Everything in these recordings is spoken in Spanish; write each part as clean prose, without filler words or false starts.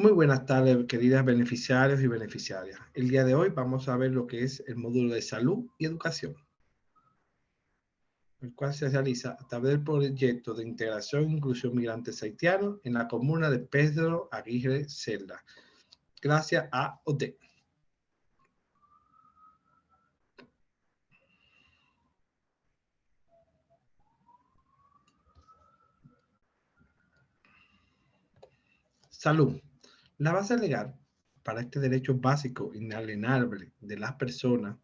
Muy buenas tardes, queridas beneficiarios y beneficiarias. El día de hoy vamos a ver lo que es el módulo de salud y educación, el cual se realiza a través del proyecto de integración e inclusión migrantes haitianos en la comuna de Pedro Aguirre Cerda, gracias a ODE. Salud. La base legal para este derecho básico inalienable de las personas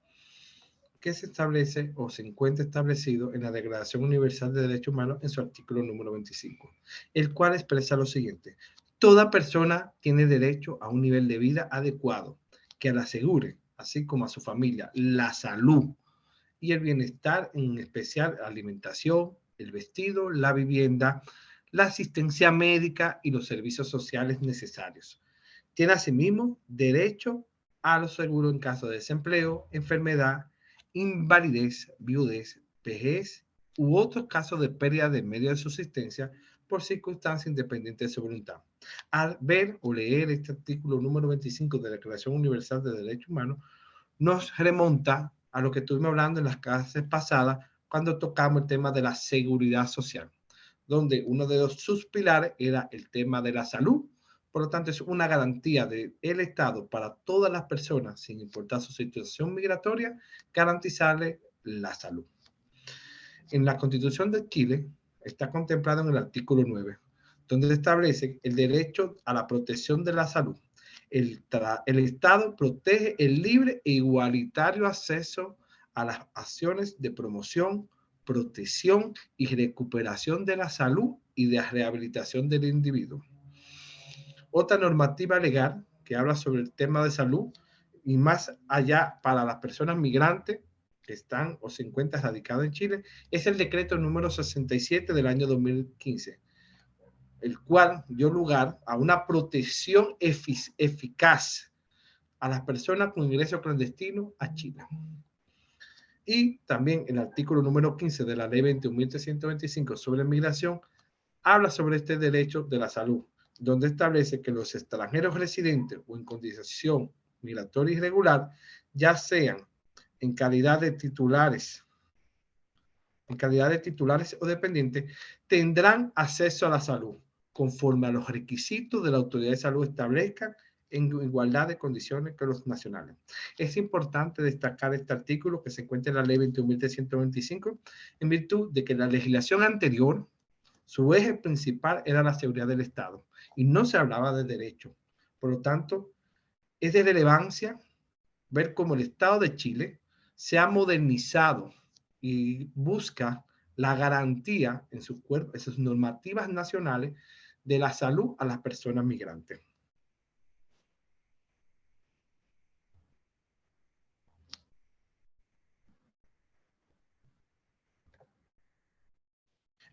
que se establece o se encuentra establecido en la Declaración Universal de Derechos Humanos en su artículo número 25, el cual expresa lo siguiente: toda persona tiene derecho a un nivel de vida adecuado que le asegure, así como a su familia, la salud y el bienestar, en especial la alimentación, el vestido, la vivienda, la asistencia médica y los servicios sociales necesarios. Tiene asimismo derecho a los seguros en caso de desempleo, enfermedad, invalidez, viudez, vejez u otros casos de pérdida de medio de subsistencia por circunstancias independientes de su voluntad. Al ver o leer este artículo número 25 de la Declaración Universal de Derechos Humanos, nos remonta a lo que estuvimos hablando en las clases pasadas cuando tocamos el tema de la seguridad social, donde uno de sus pilares era el tema de la salud. Por lo tanto, es una garantía del Estado para todas las personas, sin importar su situación migratoria, garantizarle la salud. En la Constitución de Chile está contemplado en el artículo 9, donde establece el derecho a la protección de la salud. El Estado protege el libre e igualitario acceso a las acciones de promoción, protección y recuperación de la salud y de rehabilitación del individuo. Otra normativa legal que habla sobre el tema de salud y más allá para las personas migrantes que están o se encuentran radicadas en Chile es el decreto número 67 del año 2015, el cual dio lugar a una protección eficaz a las personas con ingreso clandestino a Chile. Y también el artículo número 15 de la ley 21.325 sobre migración habla sobre este derecho de la salud, donde establece que los extranjeros residentes o en condición migratoria irregular, ya sean en calidad de titulares o dependientes, tendrán acceso a la salud conforme a los requisitos de la autoridad de salud establezcan en igualdad de condiciones que los nacionales. Es importante destacar este artículo que se encuentra en la ley 21.325 en virtud de que la legislación anterior, su eje principal era la seguridad del Estado y no se hablaba de derecho. Por lo tanto, es de relevancia ver cómo el Estado de Chile se ha modernizado y busca la garantía en sus normativas nacionales de la salud a las personas migrantes.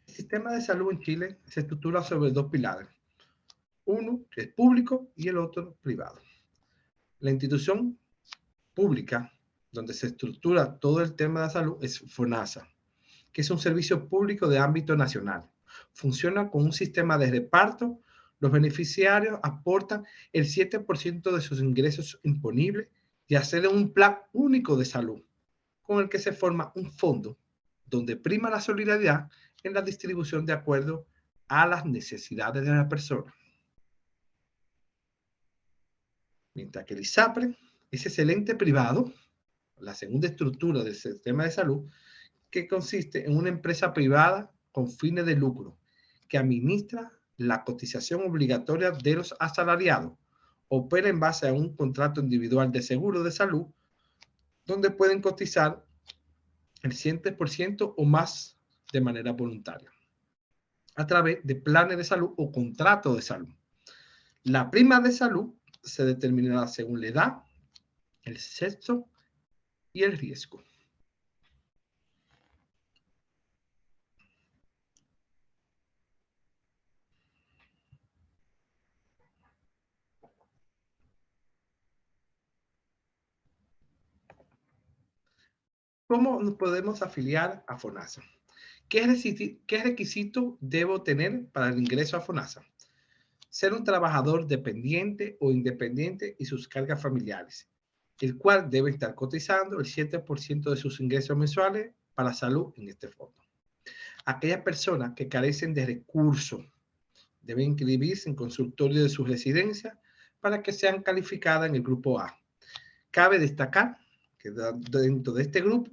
El sistema de salud en Chile se estructura sobre dos pilares. Uno que es público y el otro privado. La institución pública, donde se estructura todo el tema de la salud, es FONASA, que es un servicio público de ámbito nacional. Funciona con un sistema de reparto. Los beneficiarios aportan el 7% de sus ingresos imponibles y acceden a un plan único de salud, con el que se forma un fondo donde prima la solidaridad en la distribución de acuerdo a las necesidades de la persona. Mientras que el ISAPRE es excelente privado, la segunda estructura del sistema de salud, que consiste en una empresa privada con fines de lucro que administra la cotización obligatoria de los asalariados. Opera en base a un contrato individual de seguro de salud donde pueden cotizar el 100% o más de manera voluntaria a través de planes de salud o contratos de salud. La prima de salud se determinará según la edad, el sexo y el riesgo. ¿Cómo nos podemos afiliar a FONASA? ¿Qué requisito debo tener para el ingreso a FONASA? ser un trabajador dependiente o independiente y sus cargas familiares, el cual debe estar cotizando el 7% de sus ingresos mensuales para salud en este fondo. Aquellas personas que carecen de recursos deben inscribirse en consultorio de su residencia para que sean calificadas en el grupo A. Cabe destacar que dentro de este grupo,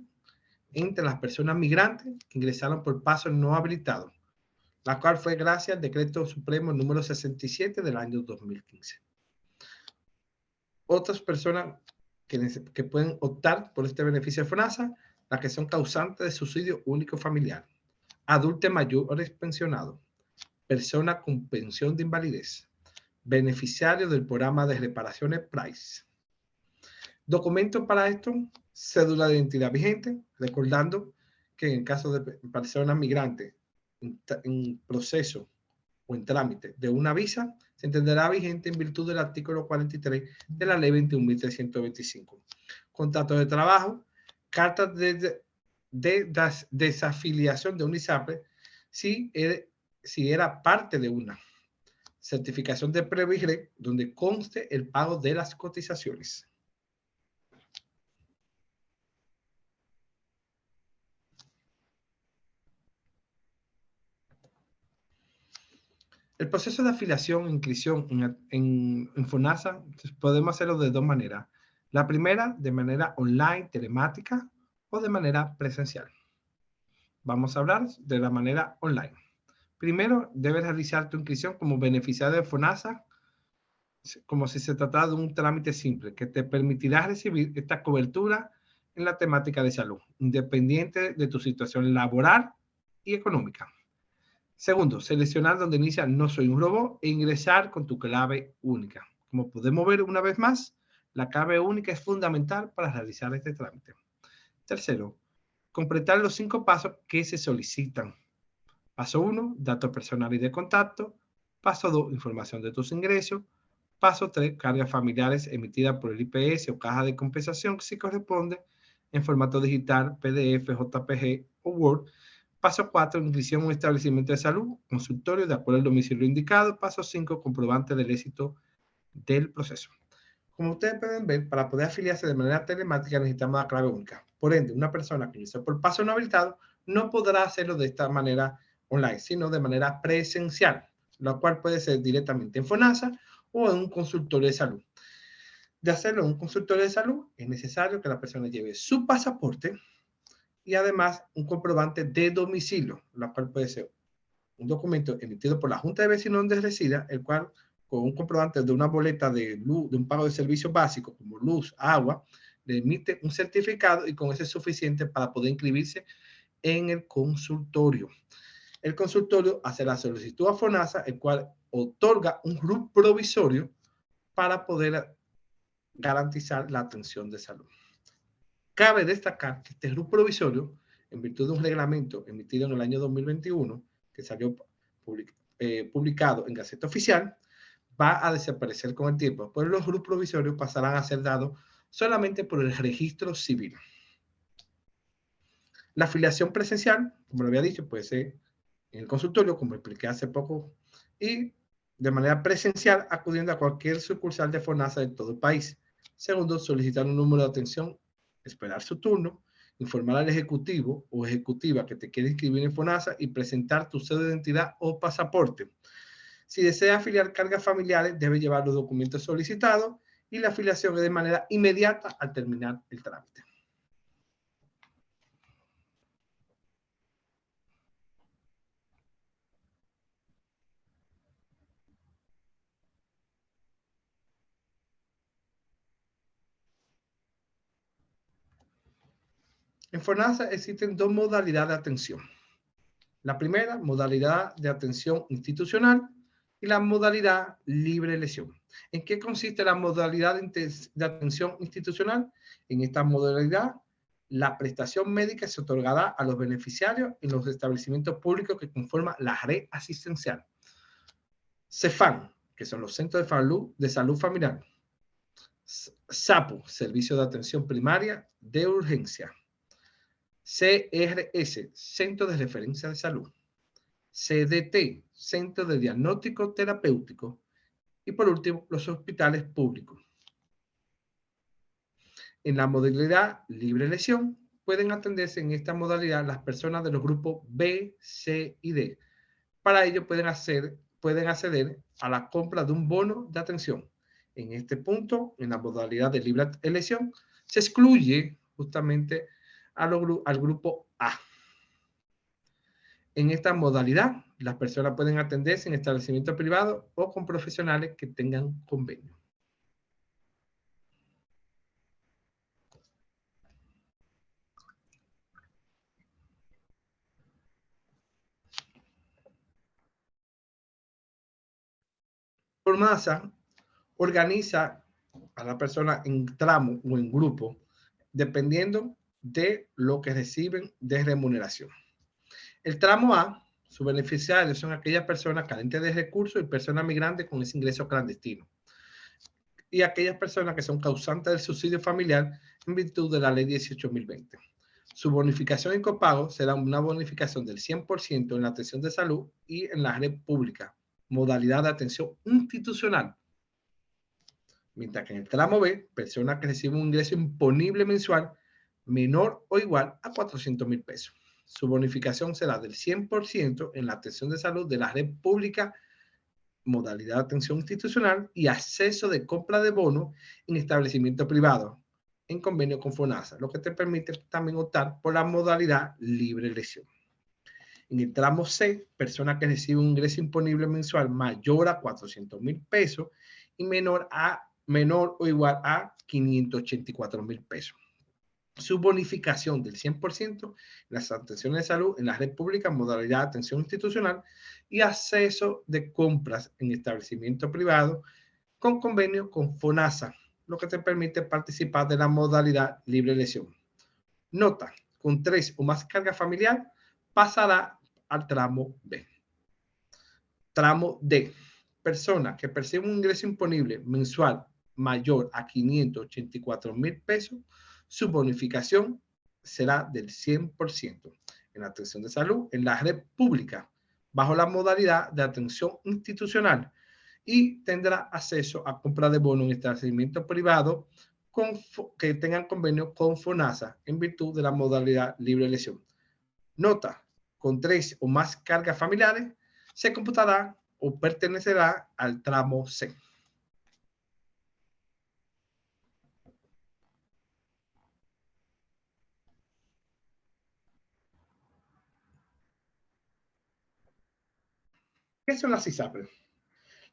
entre las personas migrantes que ingresaron por paso no habilitado, la cual fue gracias al Decreto Supremo número 67 del año 2015. Otras personas que pueden optar por este beneficio de FONASA, las que son causantes de subsidio único familiar, adultos mayores pensionados, personas con pensión de invalidez, beneficiarios del programa de reparaciones PRICE. Documentos para esto: cédula de identidad vigente, recordando que en el caso de personas migrantes en proceso o en trámite de una visa, se entenderá vigente en virtud del artículo 43 de la ley 21.325. Contrato de trabajo, cartas de desafiliación de UNISAPRE si era parte de una, certificación de Previgre donde conste el pago de las cotizaciones. El proceso de afiliación e inscripción en FONASA podemos hacerlo de dos maneras. La primera, de manera online, telemática, o de manera presencial. Vamos a hablar de la manera online. Primero, debes realizar tu inscripción como beneficiario de FONASA, como si se tratara de un trámite simple, que te permitirá recibir esta cobertura en la temática de salud, independiente de tu situación laboral y económica. Segundo, seleccionar donde inicia "No soy un robot" e ingresar con tu clave única. Como podemos ver una vez más, la clave única es fundamental para realizar este trámite. Tercero, completar los 5 pasos que se solicitan. Paso 1, datos personales y de contacto. Paso 2, información de tus ingresos. Paso 3, cargas familiares emitidas por el IPS o caja de compensación si corresponde, en formato digital, PDF, JPG o Word. Paso 4, inscripción en un establecimiento de salud, consultorio de acuerdo al domicilio indicado. Paso 5, comprobante del éxito del proceso. Como ustedes pueden ver, para poder afiliarse de manera telemática necesitamos la clave única. Por ende, una persona que inició por paso no habilitado no podrá hacerlo de esta manera online, sino de manera presencial, lo cual puede ser directamente en FONASA o en un consultorio de salud. De hacerlo en un consultorio de salud, es necesario que la persona lleve su pasaporte y además un comprobante de domicilio, lo cual puede ser un documento emitido por la Junta de Vecinos donde resida, el cual con un comprobante de una boleta de luz, de un pago de servicios básicos como luz, agua, le emite un certificado y con eso es suficiente para poder inscribirse en el consultorio. El consultorio hace la solicitud a FONASA, el cual otorga un RUT provisorio para poder garantizar la atención de salud. Cabe destacar que este RUT provisorio, en virtud de un reglamento emitido en el año 2021, que salió publicado en Gaceta Oficial, va a desaparecer con el tiempo, pues los RUT provisorios pasarán a ser dados solamente por el registro civil. La afiliación presencial, como lo había dicho, puede ser en el consultorio, como expliqué hace poco, y de manera presencial acudiendo a cualquier sucursal de FONASA de todo el país. Segundo, solicitar un número de atención, esperar su turno, informar al ejecutivo o ejecutiva que te quiere inscribir en FONASA y presentar tu cédula de identidad o pasaporte. Si desea afiliar cargas familiares, debe llevar los documentos solicitados y la afiliación es de manera inmediata al terminar el trámite. En FONASA existen dos modalidades de atención. La primera, modalidad de atención institucional, y la modalidad libre elección. ¿En qué consiste la modalidad de atención institucional? En esta modalidad, la prestación médica se otorgará a los beneficiarios en los establecimientos públicos que conforman la red asistencial. CEFAM, que son los Centros de Salud Familiar. SAPO, Servicio de Atención Primaria de Urgencia. CRS, Centro de Referencia de Salud. CDT, Centro de Diagnóstico Terapéutico, Y por último, los hospitales públicos. En la modalidad libre elección, pueden atenderse en esta modalidad las personas de los grupos B, C y D. Para ello pueden acceder a la compra de un bono de atención. En este punto, en la modalidad de libre elección, se excluye justamente al grupo A. En esta modalidad, las personas pueden atenderse en establecimientos privados o con profesionales que tengan convenio. FONASA organiza a la persona en tramo o en grupo, dependiendo de lo que reciben de remuneración. El tramo A, sus beneficiarios son aquellas personas carentes de recursos y personas migrantes con ese ingreso clandestino. Y aquellas personas que son causantes del subsidio familiar en virtud de la ley 18.020. Su bonificación en copago será una bonificación del 100% en la atención de salud y en la red pública, modalidad de atención institucional. Mientras que en el tramo B, personas que reciben un ingreso imponible mensual menor o igual a 400,000 pesos. Su bonificación será del 100% en la atención de salud de la red pública, modalidad de atención institucional y acceso de compra de bonos en establecimientos privados en convenio con FONASA, lo que te permite también optar por la modalidad libre elección. En el tramo C, personas que reciben un ingreso imponible mensual mayor a 400,000 pesos y menor o igual a 584,000 pesos. Su bonificación del 100% en las atenciones de salud en la red pública, modalidad de atención institucional y acceso de compras en establecimientos privados con convenio con FONASA, lo que te permite participar de la modalidad libre elección. Nota, con 3 o más carga familiar pasará al tramo B. Tramo D, persona que percibe un ingreso imponible mensual mayor a 584,000 pesos, su bonificación será del 100% en la atención de salud en la red pública, bajo la modalidad de atención institucional, y tendrá acceso a compra de bonos en establecimientos privados que tengan convenio con FONASA en virtud de la modalidad libre elección. Nota, con 3 o más cargas familiares, se computará o pertenecerá al tramo C. ¿Qué son las ISAPRES?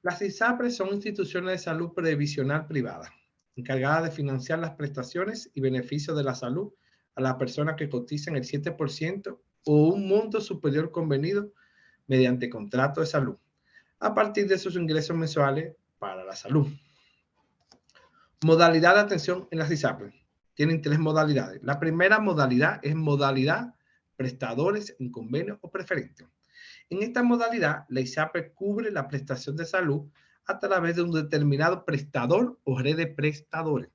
Las ISAPRES son instituciones de salud previsional privada, encargadas de financiar las prestaciones y beneficios de la salud a las personas que cotizan el 7% o un monto superior convenido mediante contrato de salud, a partir de sus ingresos mensuales para la salud. Modalidad de atención en las ISAPRES. Tienen 3 modalidades. La primera modalidad es modalidad prestadores en convenio o preferente. En esta modalidad, la ISAPRE cubre la prestación de salud a través de un determinado prestador o red de prestadores,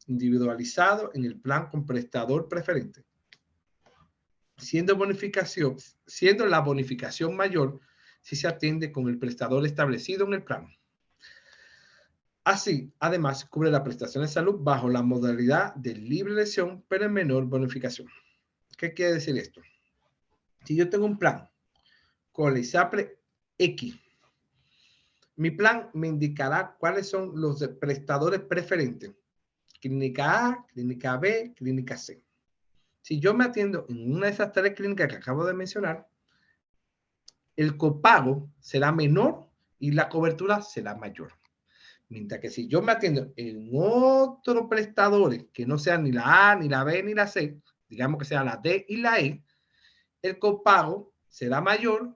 individualizado en el plan con prestador preferente, siendo la bonificación mayor si se atiende con el prestador establecido en el plan. Así, además, cubre la prestación de salud bajo la modalidad de libre elección, pero en menor bonificación. ¿Qué quiere decir esto? Si yo tengo un plan con la ISAPRE X, mi plan me indicará cuáles son los prestadores preferentes. Clínica A, clínica B, clínica C. Si yo me atiendo en una de esas 3 clínicas que acabo de mencionar, el copago será menor y la cobertura será mayor. Mientras que si yo me atiendo en otros prestadores que no sean ni la A, ni la B, ni la C, digamos que sea la D y la E, el copago será mayor,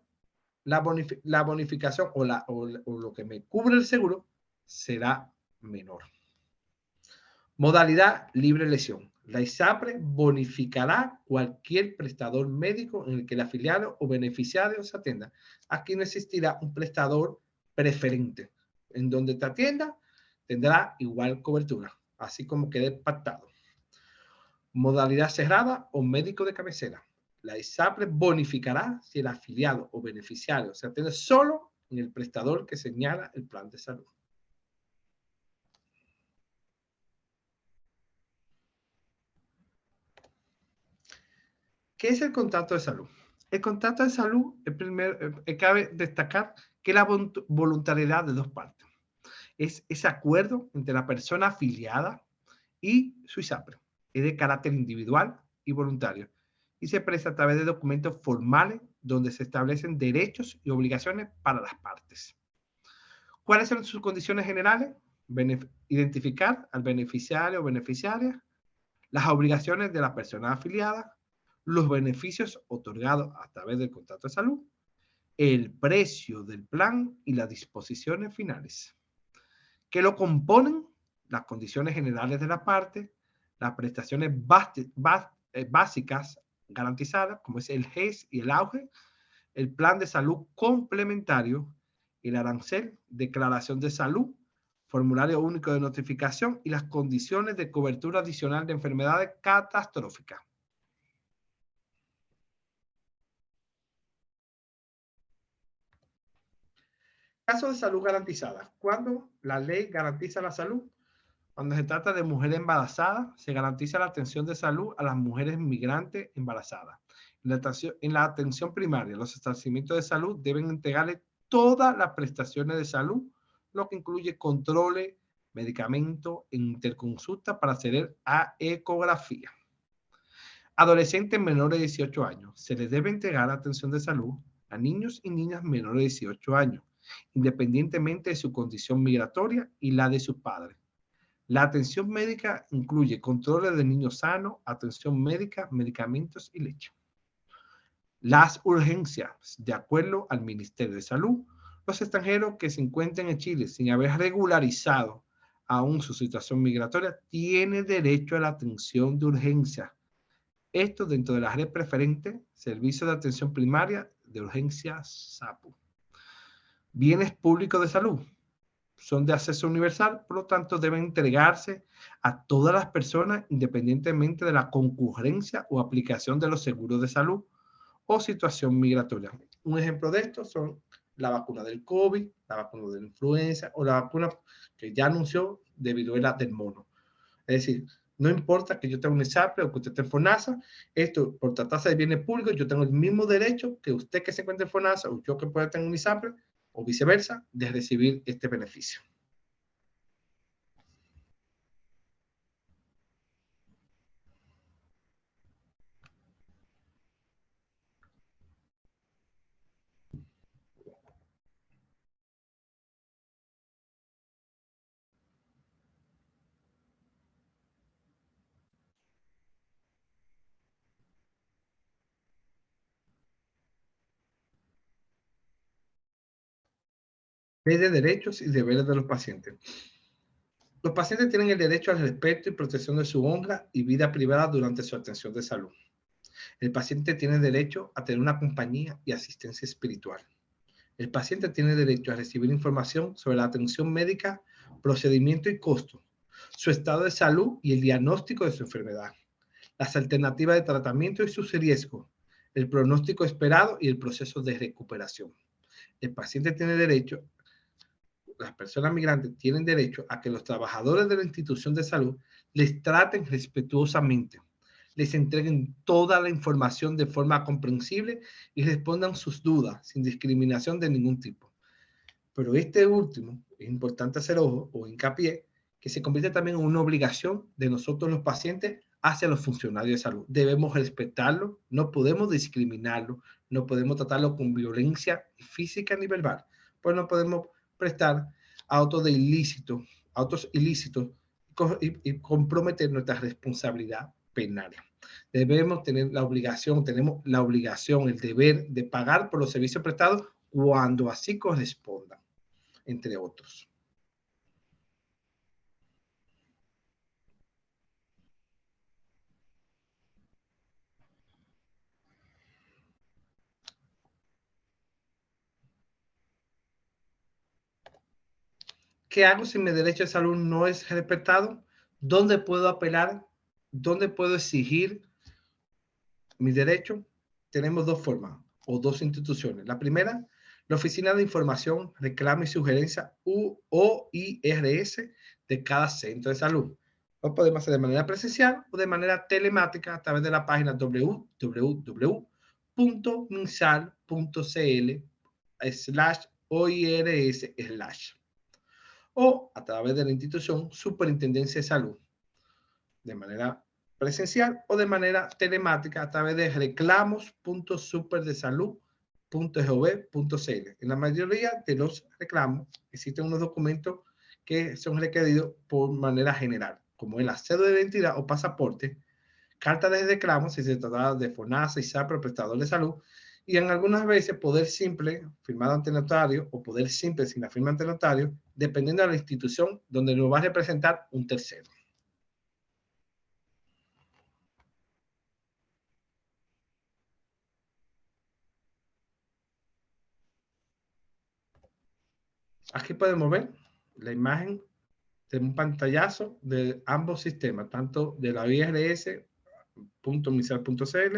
la bonificación o lo que me cubre el seguro será menor. Modalidad libre elección. La ISAPRE bonificará cualquier prestador médico en el que el afiliado o beneficiario se atienda. Aquí no existirá un prestador preferente. En donde te atienda, tendrá igual cobertura, así como quede pactado. Modalidad cerrada o médico de cabecera. La ISAPRE bonificará si el afiliado o beneficiario se atiende solo en el prestador que señala el plan de salud. ¿Qué es el contrato de salud? El contrato de salud, cabe destacar que la voluntariedad de dos partes. Es ese acuerdo entre la persona afiliada y su ISAPRE. Es de carácter individual y voluntario y se expresa a través de documentos formales donde se establecen derechos y obligaciones para las partes. ¿Cuáles son sus condiciones generales? Identificar al beneficiario o beneficiaria, las obligaciones de la persona afiliada, los beneficios otorgados a través del contrato de salud, el precio del plan y las disposiciones finales. ¿Qué lo componen? Las condiciones generales de la parte, las prestaciones básicas garantizadas, como es el GES y el AUGE, el plan de salud complementario, el arancel, declaración de salud, formulario único de notificación y las condiciones de cobertura adicional de enfermedades catastróficas. Caso de salud garantizada. ¿Cuándo la ley garantiza la salud? Cuando se trata de mujeres embarazadas, se garantiza la atención de salud a las mujeres migrantes embarazadas. En la atención primaria, los establecimientos de salud deben entregarle todas las prestaciones de salud, lo que incluye controles, medicamentos e interconsulta para acceder a ecografía. Adolescentes menores de 18 años. Se les debe entregar atención de salud a niños y niñas menores de 18 años, independientemente de su condición migratoria y la de sus padres. La atención médica incluye controles de niños sanos, atención médica, medicamentos y leche. Las urgencias, de acuerdo al Ministerio de Salud, los extranjeros que se encuentren en Chile sin haber regularizado aún su situación migratoria tienen derecho a la atención de urgencia. Esto dentro de la red preferente, Servicio de Atención Primaria de Urgencia SAPU. Bienes públicos de salud son de acceso universal, por lo tanto deben entregarse a todas las personas independientemente de la concurrencia o aplicación de los seguros de salud o situación migratoria. Un ejemplo de esto son la vacuna del COVID, la vacuna de la influenza o la vacuna que ya anunció de viruela del mono. Es decir, no importa que yo tenga un ISAPRE o que usted esté en FONASA, esto por tratarse de bienes públicos, yo tengo el mismo derecho que usted que se encuentre en FONASA o yo que pueda tener un ISAPRE o viceversa, de recibir este beneficio. Ley de derechos y deberes de los pacientes. Los pacientes tienen el derecho al respeto y protección de su honra y vida privada durante su atención de salud. El paciente tiene derecho a tener una compañía y asistencia espiritual. El paciente tiene derecho a recibir información sobre la atención médica, procedimiento y costo, su estado de salud y el diagnóstico de su enfermedad, las alternativas de tratamiento y sus riesgos, el pronóstico esperado y el proceso de recuperación. El paciente tiene derecho, las personas migrantes tienen derecho a que los trabajadores de la institución de salud les traten respetuosamente, les entreguen toda la información de forma comprensible y respondan sus dudas sin discriminación de ningún tipo. Pero este último, es importante hacer ojo o hincapié, que se convierte también en una obligación de nosotros los pacientes hacia los funcionarios de salud. Debemos respetarlo, no podemos discriminarlo, no podemos tratarlo con violencia física ni verbal, pues no podemos prestar autos ilícitos y comprometer nuestra responsabilidad penal. Debemos tener la obligación, tenemos la obligación, el deber de pagar por los servicios prestados cuando así correspondan, entre otros. ¿Qué hago si mi derecho de salud no es respetado? ¿Dónde puedo apelar? ¿Dónde puedo exigir mi derecho? Tenemos dos formas o dos instituciones. La primera, la Oficina de Información, Reclamo y Sugerencia OIRS de cada centro de salud. Lo podemos hacer de manera presencial o de manera telemática a través de la página www.minsal.cl/OIRS/ o a través de la institución Superintendencia de Salud, de manera presencial o de manera telemática a través de reclamos.superdesalud.gov.cl. En la mayoría de los reclamos existen unos documentos que son requeridos por manera general, como el cédula de identidad o pasaporte, carta de reclamo si se trata de FONASA, ISAPRE o prestador de salud, y en algunas veces poder simple firmado ante notario o poder simple sin la firma ante notario, dependiendo de la institución donde lo va a representar un tercero. Aquí podemos ver la imagen de un pantallazo de ambos sistemas, tanto de la IRS.misal.cl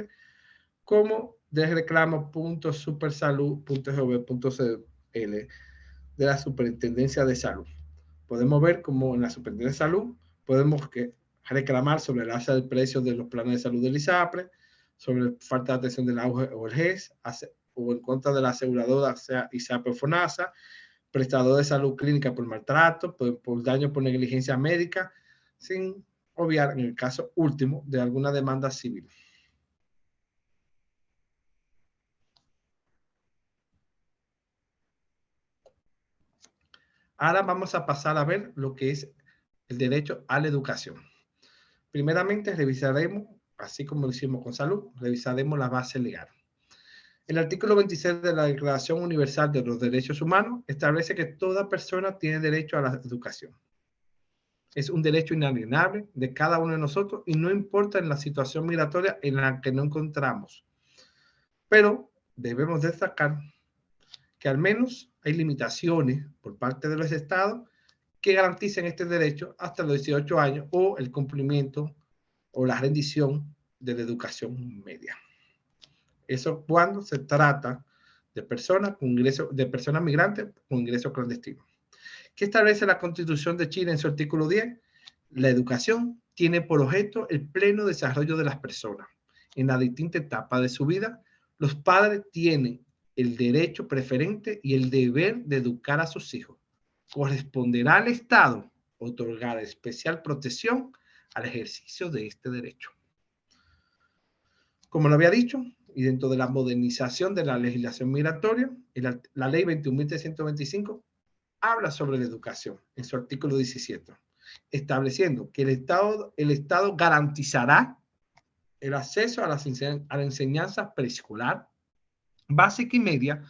como de reclamo.supersalud.gov.cl de la Superintendencia de Salud. Podemos ver como en la Superintendencia de Salud podemos reclamar sobre el alza del precio de los planes de salud del ISAPRE, sobre falta de atención del auge o el GES, o en contra de la aseguradora, sea ISAPRE o FONASA, prestador de salud clínica por maltrato, por daño por negligencia médica, sin obviar en el caso último de alguna demanda civil. Ahora vamos a pasar a ver lo que es el derecho a la educación. Primeramente revisaremos, así como lo hicimos con salud, revisaremos la base legal. El artículo 26 de la Declaración Universal de los Derechos Humanos establece que toda persona tiene derecho a la educación. Es un derecho inalienable de cada uno de nosotros y no importa en la situación migratoria en la que nos encontramos. Pero debemos destacar que al menos hay limitaciones por parte de los estados que garanticen este derecho hasta los 18 años o el cumplimiento o la rendición de la educación media. Eso cuando se trata de personas con ingreso, de personas migrantes con ingreso clandestino. ¿Qué establece la Constitución de Chile en su artículo 10? La educación tiene por objeto el pleno desarrollo de las personas. En la distinta etapa de su vida, los padres tienen el derecho preferente y el deber de educar a sus hijos. Corresponderá al Estado otorgar especial protección al ejercicio de este derecho. Como lo había dicho, y dentro de la modernización de la legislación migratoria, la ley 21.325 habla sobre la educación en su artículo 17, estableciendo que el Estado garantizará el acceso a la enseñanza preescolar, básica y media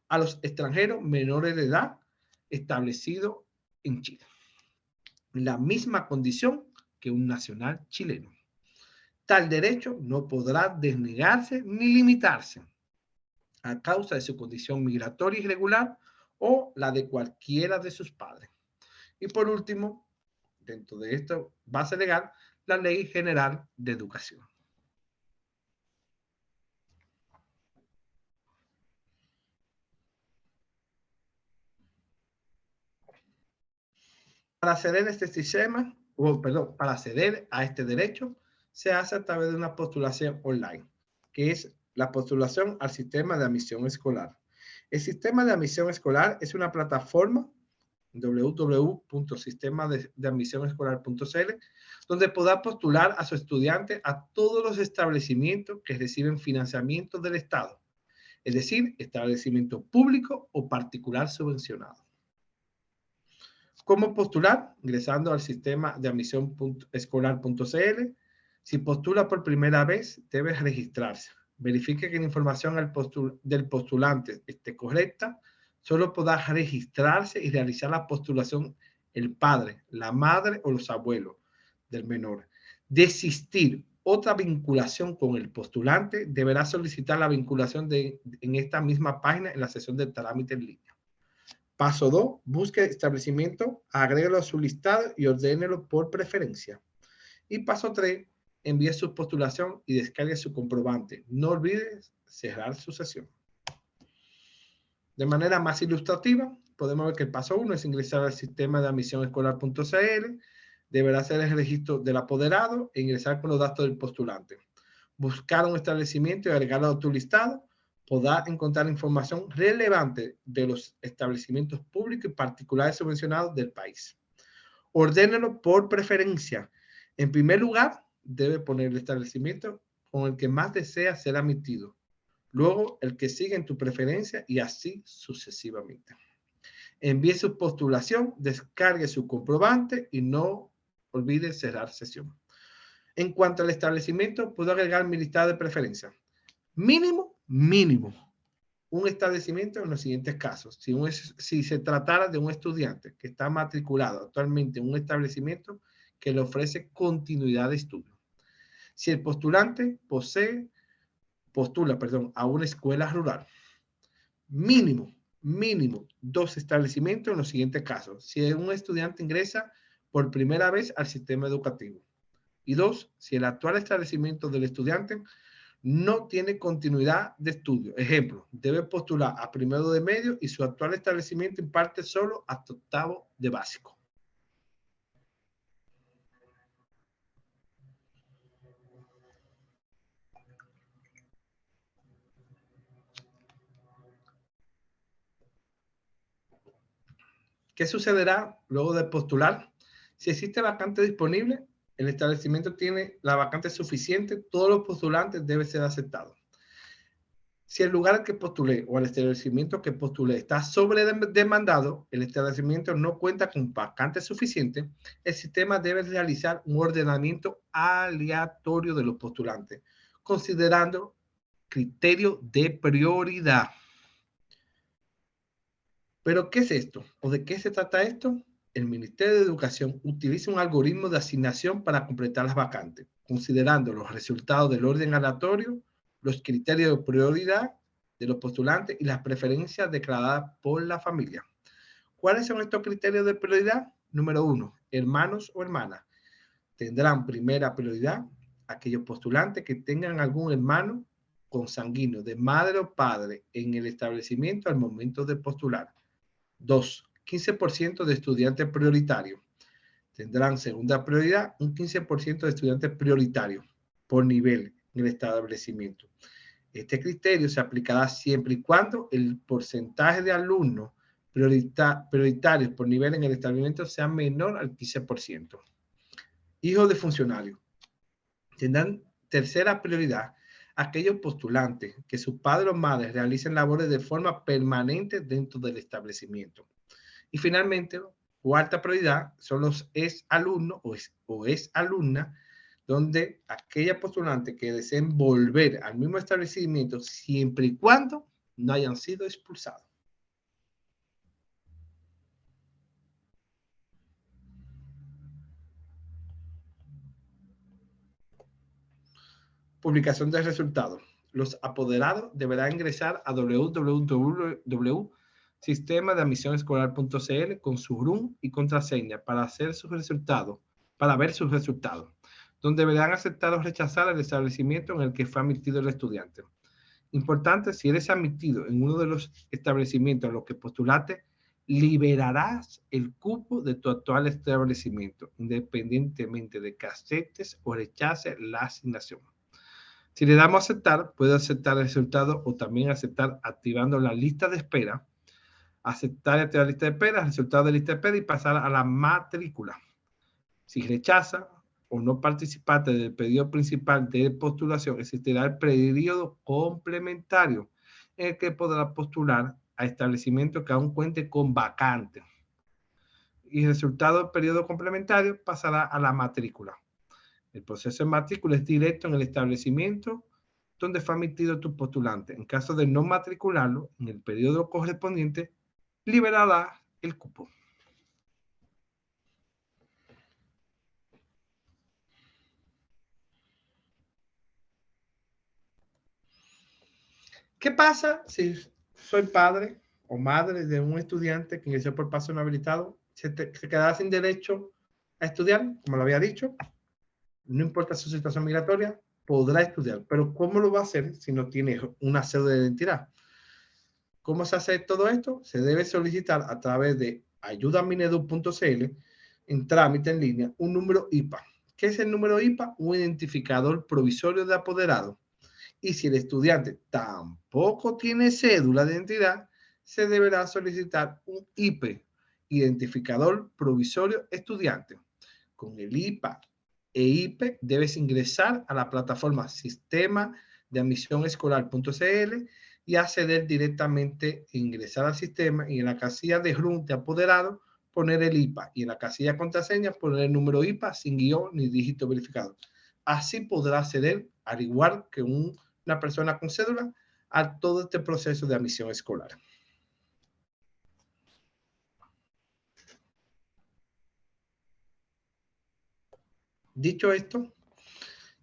a los extranjeros menores de edad establecidos en Chile. La misma condición que un nacional chileno. Tal derecho no podrá desnegarse ni limitarse a causa de su condición migratoria irregular o la de cualquiera de sus padres. Y por último, dentro de esta base legal, la Ley General de Educación. Para acceder a este sistema, para acceder a este derecho, se hace a través de una postulación online, que es la postulación al sistema de admisión escolar. El sistema de admisión escolar es una plataforma www.sistemadeadmisionescolar.cl donde podrá postular a su estudiante a todos los establecimientos que reciben financiamiento del Estado, es decir, establecimiento público o particular subvencionado. ¿Cómo postular? Ingresando al sistema de admisión escolar.cl. Si postula por primera vez, debe registrarse. Verifique que la información del postulante esté correcta. Solo podrá registrarse y realizar la postulación el padre, la madre o los abuelos del menor. Desistir otra vinculación con el postulante, deberá solicitar la vinculación en esta misma página en la sección de trámite en línea. Paso 2, busque establecimiento, agrégalo a su listado y ordénelo por preferencia. Y paso 3, envíe su postulación y descargue su comprobante. No olvides cerrar su sesión. De manera más ilustrativa, podemos ver que el paso 1 es ingresar al sistema de admisión escolar.cl, Deberá hacer el registro del apoderado e ingresar con los datos del postulante. Buscar un establecimiento y agregarlo a tu listado. Podrá encontrar información relevante de los establecimientos públicos y particulares subvencionados del país. Ordénalo por preferencia. En primer lugar, debe poner el establecimiento con el que más desea ser admitido. Luego, el que sigue en tu preferencia y así sucesivamente. Envíe su postulación, descargue su comprobante y no olvide cerrar sesión. En cuanto al establecimiento, puedo agregar mi listado de preferencia. Mínimo, un establecimiento en los siguientes casos. Si se tratara de un estudiante que está matriculado actualmente en un establecimiento que le ofrece continuidad de estudio. Si el postulante postula a una escuela rural. Mínimo 2 establecimientos en los siguientes casos. Si un estudiante ingresa por primera vez al sistema educativo. Y 2, si el actual establecimiento del estudiante no tiene continuidad de estudio. Ejemplo, debe postular a primero de medio y su actual establecimiento imparte solo hasta octavo de básico. ¿Qué sucederá luego de postular? Si existe vacante disponible, el establecimiento tiene la vacante suficiente, todos los postulantes deben ser aceptados. Si el lugar al que postulé o el establecimiento que postulé está sobredemandado, el establecimiento no cuenta con vacantes suficientes, el sistema debe realizar un ordenamiento aleatorio de los postulantes, considerando criterio de prioridad. ¿Pero qué es esto? ¿O de qué se trata esto? El Ministerio de Educación utiliza un algoritmo de asignación para completar las vacantes, considerando los resultados del orden aleatorio, los criterios de prioridad de los postulantes y las preferencias declaradas por la familia. ¿Cuáles son estos criterios de prioridad? Número 1, hermanos o hermanas. Tendrán primera prioridad aquellos postulantes que tengan algún hermano consanguíneo de madre o padre en el establecimiento al momento de postular. 2, 15% de estudiantes prioritarios. Tendrán segunda prioridad un 15% de estudiantes prioritarios por nivel en el establecimiento. Este criterio se aplicará siempre y cuando el porcentaje de alumnos prioritarios por nivel en el establecimiento sea menor al 15%. Hijos de funcionarios. Tendrán tercera prioridad aquellos postulantes que sus padres o madres realicen labores de forma permanente dentro del establecimiento. Y finalmente, cuarta prioridad son los exalumnos o exalumnas, donde aquellas postulantes que deseen volver al mismo establecimiento siempre y cuando no hayan sido expulsados. Publicación de resultados. Los apoderados deberán ingresar a www.sistemadeadmisionescolar.cl con su RUM y contraseña para ver sus resultados, donde deberán aceptar o rechazar el establecimiento en el que fue admitido el estudiante. Importante, si eres admitido en uno de los establecimientos a los que postulaste, liberarás el cupo de tu actual establecimiento, independientemente de que aceptes o rechaces la asignación. Si le damos a aceptar, puede aceptar el resultado o también aceptar activando la lista de espera, aceptar y activar la lista de espera, resultado de lista de espera y pasar a la matrícula. Si rechaza o no participaste del periodo principal de postulación, existirá el periodo complementario en el que podrá postular a establecimientos que aún cuente con vacante. Y el resultado del periodo complementario pasará a la matrícula. El proceso de matrícula es directo en el establecimiento donde fue admitido tu postulante. En caso de no matricularlo, en el periodo correspondiente, liberará el cupo. ¿Qué pasa si soy padre o madre de un estudiante que ingresó por paso no habilitado? Se quedará sin derecho a estudiar, como lo había dicho. No importa su situación migratoria, podrá estudiar. Pero ¿cómo lo va a hacer si no tiene una cédula de identidad? ¿Cómo se hace todo esto? Se debe solicitar a través de ayudaminedu.cl en trámite en línea un número IPA. ¿Qué es el número IPA? Un identificador provisorio de apoderado. Y si el estudiante tampoco tiene cédula de identidad, se deberá solicitar un IP, identificador provisorio estudiante. Con el IPA e IP debes ingresar a la plataforma Sistema de Admisión Escolar.cl y acceder directamente, ingresar al sistema y en la casilla de RUN de apoderado poner el IPA y en la casilla de contraseña poner el número IPA sin guión ni dígito verificado. Así podrá acceder, al igual que una persona con cédula, a todo este proceso de admisión escolar. Dicho esto,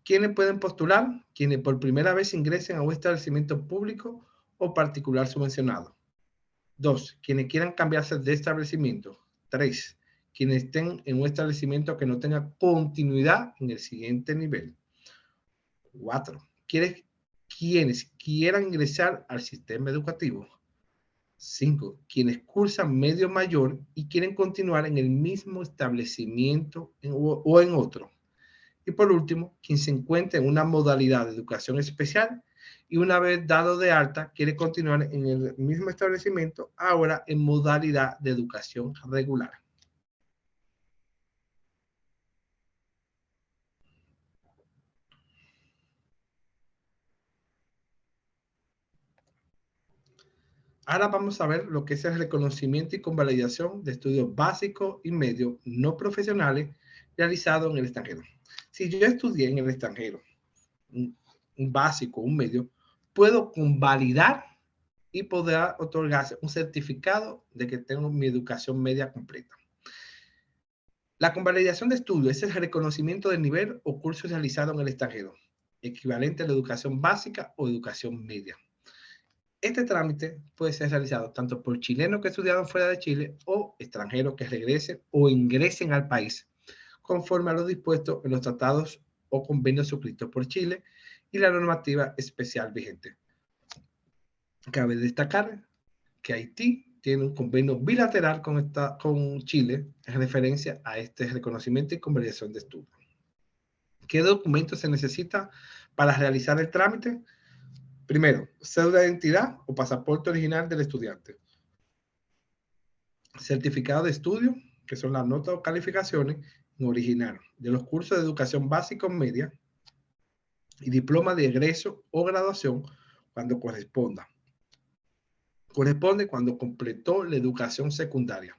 ¿quiénes pueden postular? Quienes por primera vez ingresen a un establecimiento público o particular subvencionado. 2. Quienes quieran cambiarse de establecimiento. 3. Quienes estén en un establecimiento que no tenga continuidad en el siguiente nivel. 4. Quienes quieran ingresar al sistema educativo. 5. Quienes cursan medio mayor y quieren continuar en el mismo establecimiento o en otro. Y por último, quien se encuentra en una modalidad de educación especial y una vez dado de alta quiere continuar en el mismo establecimiento, ahora en modalidad de educación regular. Ahora vamos a ver lo que es el reconocimiento y convalidación de estudios básicos y medios no profesionales realizados en el extranjero. Si yo estudié en el extranjero, un básico, un medio, puedo convalidar y podrá otorgarse un certificado de que tengo mi educación media completa. La convalidación de estudio es el reconocimiento del nivel o curso realizado en el extranjero, equivalente a la educación básica o educación media. Este trámite puede ser realizado tanto por chilenos que estudiaron fuera de Chile o extranjeros que regresen o ingresen al país, conforme a lo dispuesto en los tratados o convenios suscritos por Chile y la normativa especial vigente. Cabe destacar que Haití tiene un convenio bilateral con Chile en referencia a este reconocimiento y convalidación de estudios. ¿Qué documentos se necesita para realizar el trámite? Primero, cédula de identidad o pasaporte original del estudiante. Certificado de estudio, que son las notas o calificaciones en original de los cursos de educación básica o media, y diploma de egreso o graduación cuando corresponda. Corresponde cuando completó la educación secundaria.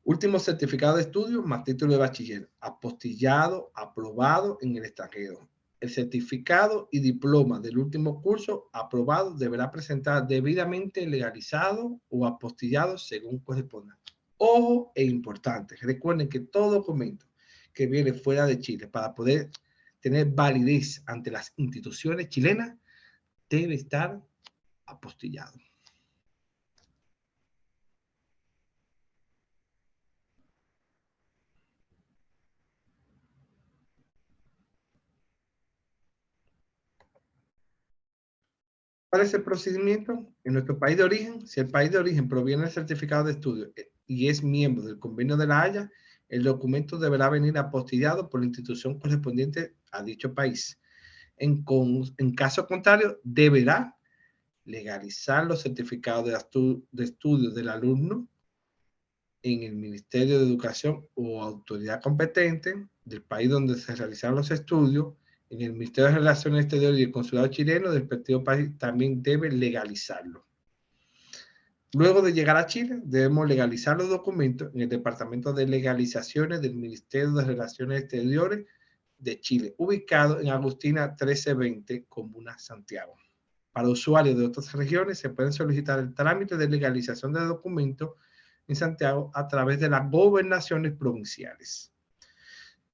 Último certificado de estudio más título de bachiller, apostillado, aprobado en el extranjero. El certificado y diploma del último curso aprobado deberá presentar debidamente legalizado o apostillado según corresponda. Ojo e importante, recuerden que todo documento que viene fuera de Chile para poder tener validez ante las instituciones chilenas debe estar apostillado. ¿Cuál es el procedimiento? En nuestro país de origen, si el país de origen proviene del certificado de estudio y es miembro del convenio de la Haya, el documento deberá venir apostillado por la institución correspondiente a dicho país. En caso contrario, deberá legalizar los certificados de estudio del alumno en el Ministerio de Educación o autoridad competente del país donde se realizaron los estudios. En el Ministerio de Relaciones Exteriores y el Consulado chileno del respectivo país también debe legalizarlo. Luego de llegar a Chile, debemos legalizar los documentos en el Departamento de Legalizaciones del Ministerio de Relaciones Exteriores de Chile, ubicado en Agustina 1320, Comuna Santiago. Para usuarios de otras regiones se pueden solicitar el trámite de legalización de documentos en Santiago a través de las gobernaciones provinciales.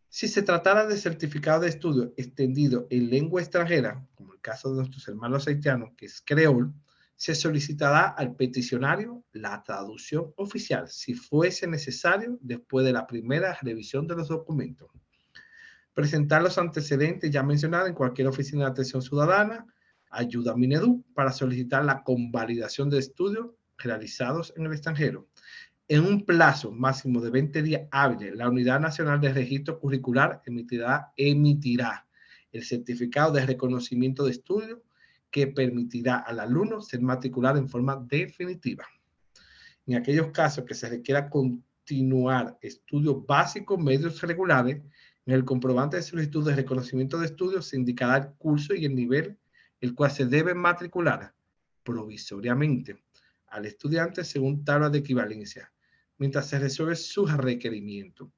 Si se tratara de certificado de estudio extendido en lengua extranjera, como el caso de nuestros hermanos haitianos, que es creol, se solicitará al peticionario la traducción oficial, si fuese necesario, después de la primera revisión de los documentos. Presentar los antecedentes ya mencionados en cualquier oficina de atención ciudadana, ayuda a Minedu para solicitar la convalidación de estudios realizados en el extranjero. En un plazo máximo de 20 días hábiles, la Unidad Nacional de Registro Curricular emitirá el certificado de reconocimiento de estudio que permitirá al alumno ser matriculado en forma definitiva. En aquellos casos que se requiera continuar estudios básicos, medios regulares, en el comprobante de solicitud de reconocimiento de estudios se indicará el curso y el nivel el cual se debe matricular provisoriamente al estudiante según tabla de equivalencia, mientras se resuelve su requerimiento.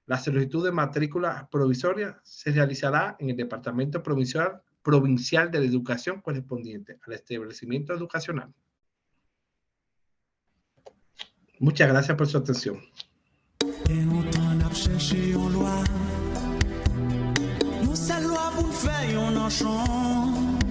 La solicitud de matrícula provisoria se realizará en el Departamento Provincial de la Educación correspondiente al establecimiento educacional. Muchas gracias por su atención. Nous